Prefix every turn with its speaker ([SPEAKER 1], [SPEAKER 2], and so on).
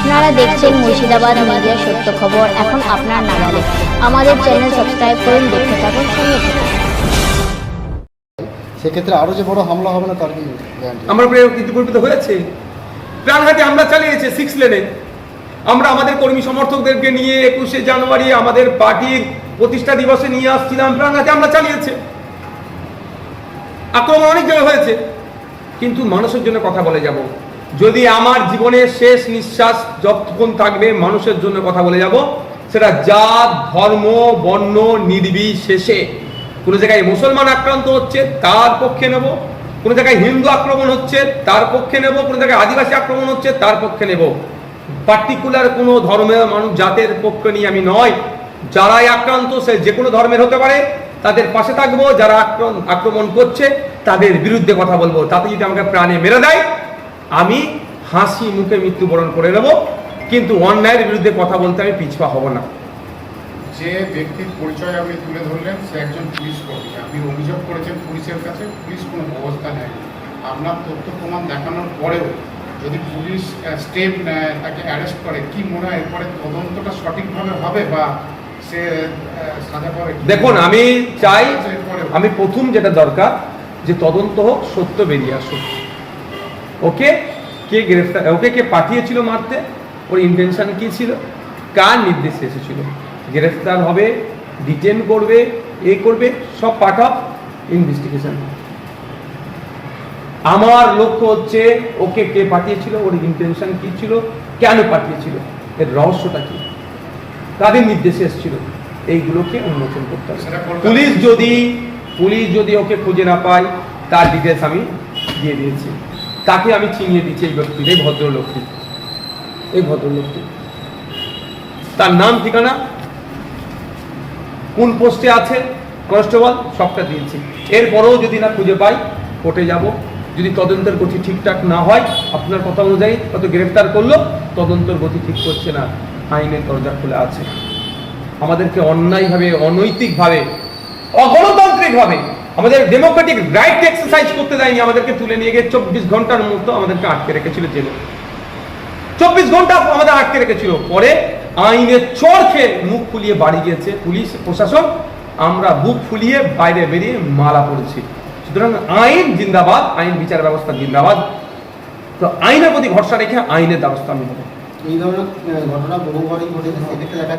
[SPEAKER 1] আপনারা দেখছেন মুর্শিদাবাদ মিডিয়া সত্য খবর এখন আপনার নাগালে। আমাদের চ্যানেল সাবস্ক্রাইব করুন, দেখতে থাকুন, সঙ্গে থাকুন।
[SPEAKER 2] সেক্ষেত্রে আরো যে বড় হামলা হবে না তার কি গ্যারান্টি?
[SPEAKER 3] আমরা ইতিপূর্বে তো হয়েছে, প্রাণঘাতী হামলা চালিয়েছে 6 লেনে। আমরা আমাদের কর্মী সমর্থকদেরকে নিয়ে 21শে জানুয়ারি আমাদের পার্টির প্রতিষ্ঠা দিবসে নিয়ে আসছিলাম, প্রাণঘাতী হামলা চালিয়েছে, আক্রমণ অনেক জায়গায় হয়েছে। কিন্তু মানুষের জন্য কথা বলে যাব। যদি আমার জীবনের শেষ নিঃশ্বাস যতক্ষণ থাকবে মানুষের জন্য কথা বলে যাব, সেটা জাত ধর্ম বর্ণ নির্বিশেষে। কোনো জায়গায় মুসলমান আক্রান্ত হচ্ছে তার পক্ষে নেব, কোনো জায়গায় হিন্দু আক্রমণ হচ্ছে তার পক্ষে নেব, কোনো জায়গায় আদিবাসী আক্রমণ হচ্ছে তার পক্ষে নেব। পার্টিকুলার কোনো ধর্মের মানুষ জাতের পক্ষে নিয়ে আমি নয়। যারাই আক্রান্ত সে যে কোনো ধর্মের হতে পারে, তাদের পাশে থাকবো। যারা আক্রমণ করছে তাদের বিরুদ্ধে কথা বলবো। তাতে যদি আমাকে প্রাণে মেরে দেয়, আমি হাসি মুখে মৃত্যুবরণ করে নেব, কিন্তু অন্যায়ের বিরুদ্ধে কথা বলতে আমি পিছপা হব না।
[SPEAKER 4] যে ব্যক্তির পরিচয় আপনি তুলে ধরলেন সে একজন পুলিশ কর্মী, আপনি অভিযোগ করেছেন পুলিশের কাছে, পুলিশ কোনো ব্যবস্থা নেয়। আপনার তথ্য প্রমাণ দেখানোর পরেও যদি পুলিশ স্টেপ নেয়, তাকে অ্যারেস্ট করে, কি মনে হয় এরপরে তদন্তটা সঠিকভাবে হবে বা সে সাজা পাবে?
[SPEAKER 3] দেখুন, আমি চাই, আমি প্রথম যেটা দরকার যে তদন্ত হোক, সত্য বেরিয়ে আসুক। ওকে কে গ্রেফতার, ওকে কে পাঠিয়েছিল মারতে, ওর ইন্টেনশন কি ছিল, কার নির্দেশে এসেছিল, গ্রেফতার হবে, ডিটেন করবে, করবে, সব পার্ট অফ ইনভেস্টিগেশন। আমার লক্ষ্য হচ্ছে ওকে কে পাঠিয়েছিল, ওর ইন্টেনশন কি ছিল, কেন পাঠিয়েছিল, এর রহস্যটা কি, কাদের নির্দেশে এসেছিল, এইগুলোকে উন্মোচন করতে হবে। পুলিশ যদি ওকে খুঁজে না পায়, তার ডিটেলস আমি দিয়ে দিয়েছি, তাকে আমি চিনিয়ে দিচ্ছি। এই ব্যক্তি, এই ভদ্রলোকটি, তার নাম ঠিকানা, কোন পোস্টে আছে, কনস্টেবল, সবটা দিয়েছি। এরপরেও যদি না খুঁজে পাই, কোর্টে যাব। যদি তদন্তের গতি ঠিকঠাক না হয়, আপনার কথা অনুযায়ী কত গ্রেফতার করলো, তদন্তের গতি ঠিক করছে না, আইনের দরজা খোলা আছে। আমাদেরকে অন্যায়ভাবে, অনৈতিকভাবে, অগণতান্ত্রিকভাবে আমাদের ডেমোক্রেটিক রাইট এক্সারসাইজ করতে দেয়নি। আমাদেরকে তুলে নিয়ে গিয়ে 24 ঘন্টার মতো আমাদেরকে আটকে রেখেছিল জেলে। 24 ঘন্টা আমাদের আটকে রেখেছিল। পরে আইনের চড় খেয়ে মুখ ফুলিয়ে বাড়ি গিয়েছে পুলিশ প্রশাসন, আমরা বুক ফুলিয়ে বাইরে বেরিয়ে মালা পড়েছি। সুতরাং আইন জিন্দাবাদ, আইন বিচার ব্যবস্থা জিন্দাবাদ। তো আইনের প্রতি ভরসা রেখে আইনের ব্যবস্থা আমি নেব।
[SPEAKER 2] এই ধরনের ঘটনা বহুবারই ঘটেছে, সেক্ষেত্রে দেখা